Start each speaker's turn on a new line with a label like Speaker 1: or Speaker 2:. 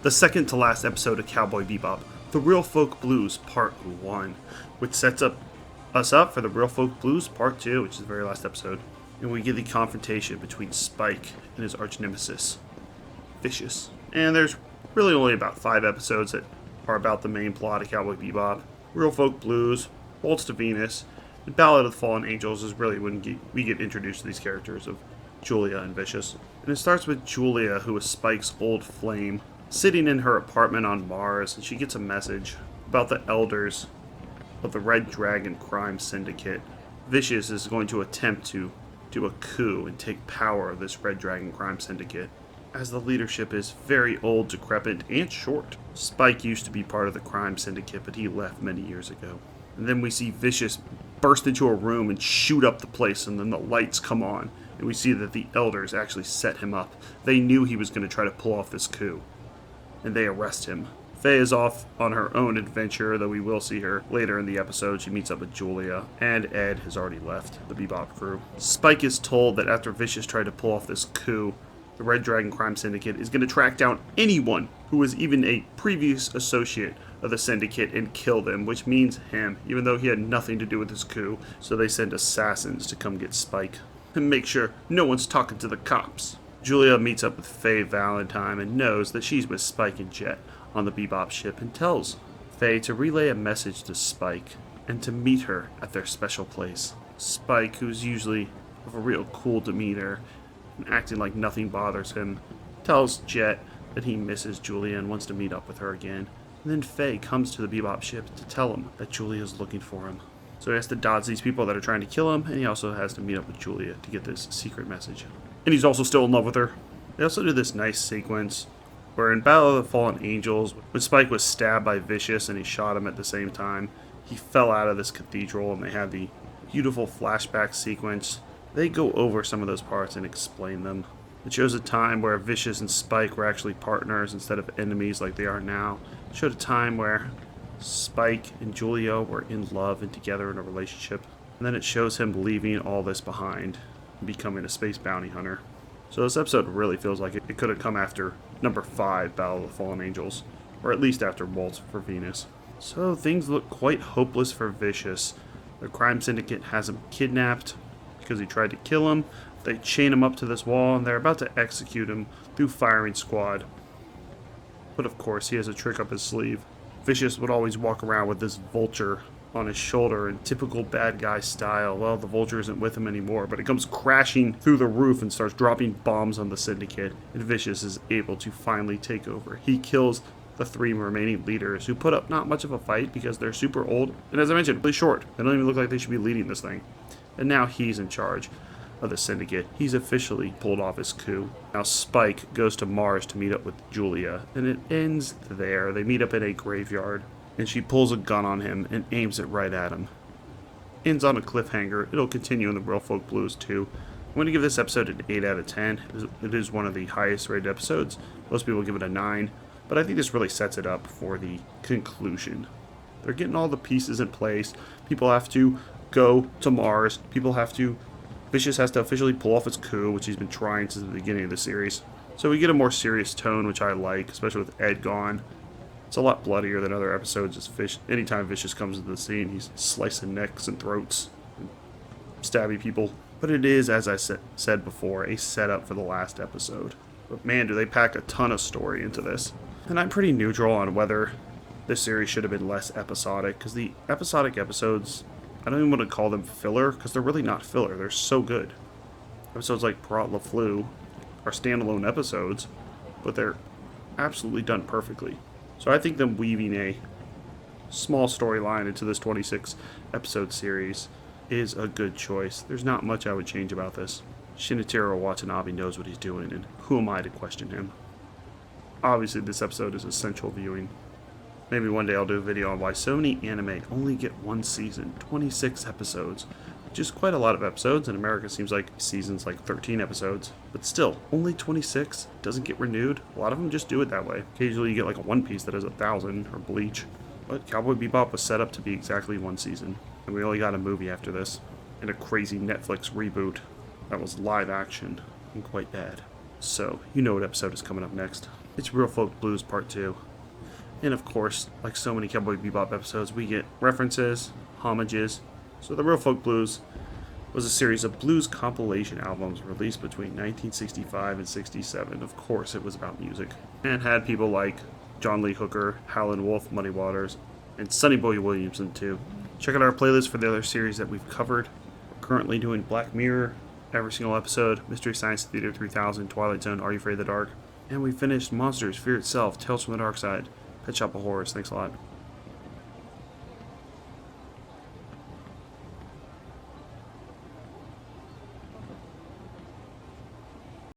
Speaker 1: The second to last episode of Cowboy Bebop, The Real Folk Blues Part 1, which sets us up for The Real Folk Blues Part 2, which is the very last episode. And we get the confrontation between Spike and his arch nemesis, Vicious. And there's really only about 5 episodes that are about the main plot of Cowboy Bebop. Real Folk Blues, Waltz to Venus, and Ballad of the Fallen Angels is really when we get introduced to these characters of Julia and Vicious. And it starts with Julia, who is Spike's old flame, sitting in her apartment on Mars, and she gets a message about the elders of the Red Dragon crime syndicate. Vicious is going to attempt to do a coup and take power of this Red Dragon crime syndicate, as the leadership is very old, decrepit, and short. Spike used to be part of the crime syndicate, but he left many years ago. And then we see Vicious burst into a room and shoot up the place, and then the lights come on, and we see that the elders actually set him up. They knew he was going to try to pull off this coup, and they arrest him. Faye is off on her own adventure, though we will see her later in the episode. She meets up with Julia, and Ed has already left the Bebop crew. Spike is told that after Vicious tried to pull off this coup, the Red Dragon Crime Syndicate is going to track down anyone who was even a previous associate of the Syndicate and kill them, which means him, even though he had nothing to do with this coup. So they send assassins to come get Spike and make sure no one's talking to the cops. Julia meets up with Faye Valentine and knows that she's with Spike and Jet on the Bebop ship, and tells Faye to relay a message to Spike and to meet her at their special place. Spike, who's usually of a real cool demeanor and acting like nothing bothers him, tells Jet that he misses Julia and wants to meet up with her again. And then Faye comes to the Bebop ship to tell him that Julia's looking for him. So he has to dodge these people that are trying to kill him, and he also has to meet up with Julia to get this secret message. And he's also still in love with her. They also do this nice sequence where in Battle of the Fallen Angels, when Spike was stabbed by Vicious and he shot him at the same time, he fell out of this cathedral, and they had the beautiful flashback sequence. They go over some of those parts and explain them. It shows a time where Vicious and Spike were actually partners instead of enemies like they are now. It showed a time where Spike and Julia were in love and together in a relationship. And then it shows him leaving all this behind and becoming a space bounty hunter. So this episode really feels like it could have come after number 5, Battle of the Fallen Angels, or at least after Waltz for Venus. So things look quite hopeless for Vicious. The crime syndicate has him kidnapped because he tried to kill him. They chain him up to this wall, and they're about to execute him through firing squad. But of course, he has a trick up his sleeve. Vicious would always walk around with this vulture on his shoulder in typical bad guy style. Well, the vulture isn't with him anymore, but it comes crashing through the roof and starts dropping bombs on the syndicate, and Vicious is able to finally take over. He kills the 3 remaining leaders, who put up not much of a fight because they're super old, and as I mentioned, really short. They don't even look like they should be leading this thing. And now he's in charge of the syndicate. He's officially pulled off his coup. Now Spike goes to Mars to meet up with Julia, and it ends there. They meet up in a graveyard, and she pulls a gun on him and aims it right at him. Ends on a cliffhanger. It'll continue in the Real Folk Blues too. I'm going to give this episode an 8 out of 10. It is one of the highest rated episodes. Most people give it a 9, but I think this really sets it up for the conclusion. They're getting all the pieces in place. People have to go to Mars. Vicious has to officially pull off his coup, which he's been trying since the beginning of the series. So we get a more serious tone, which I like, especially with Ed gone. It's a lot bloodier than other episodes. Anytime Vicious comes into the scene, he's slicing necks and throats and stabbing people. But it is, as I said before, a setup for the last episode. But man, do they pack a ton of story into this. And I'm pretty neutral on whether this series should have been less episodic, because the episodic episodes, I don't even want to call them filler, because they're really not filler. They're so good. Episodes like Parat Le Flou are standalone episodes, but they're absolutely done perfectly. So I think them weaving a small storyline into this 26 episode series is a good choice. There's not much I would change about this. Shinichiro Watanabe knows what he's doing, and who am I to question him? Obviously this episode is essential viewing. Maybe one day I'll do a video on why so many anime only get one season, 26 episodes, which is quite a lot of episodes. In America, it seems like seasons like 13 episodes, but still, only 26, doesn't get renewed. A lot of them just do it that way. Occasionally you get like a One Piece that has 1,000, or Bleach, but Cowboy Bebop was set up to be exactly one season, and we only got a movie after this, and a crazy Netflix reboot. that was live action and quite bad. So, you know what episode is coming up next. It's Real Folk Blues Part 2. And of course, like so many Cowboy Bebop episodes, we get references, homages. So the Real Folk Blues was a series of blues compilation albums released between 1965 and 67. Of course, it was about music. And had people like John Lee Hooker, Howlin' Wolf, Muddy Waters, and Sonny Boy Williamson too. Check out our playlist for the other series that we've covered. We're currently doing Black Mirror, every single episode, Mystery Science Theater 3000, Twilight Zone, Are You Afraid of the Dark? And we finished Monsters, Fear Itself, Tales from the Dark Side, Pet Shop of Horrors. Thanks a lot.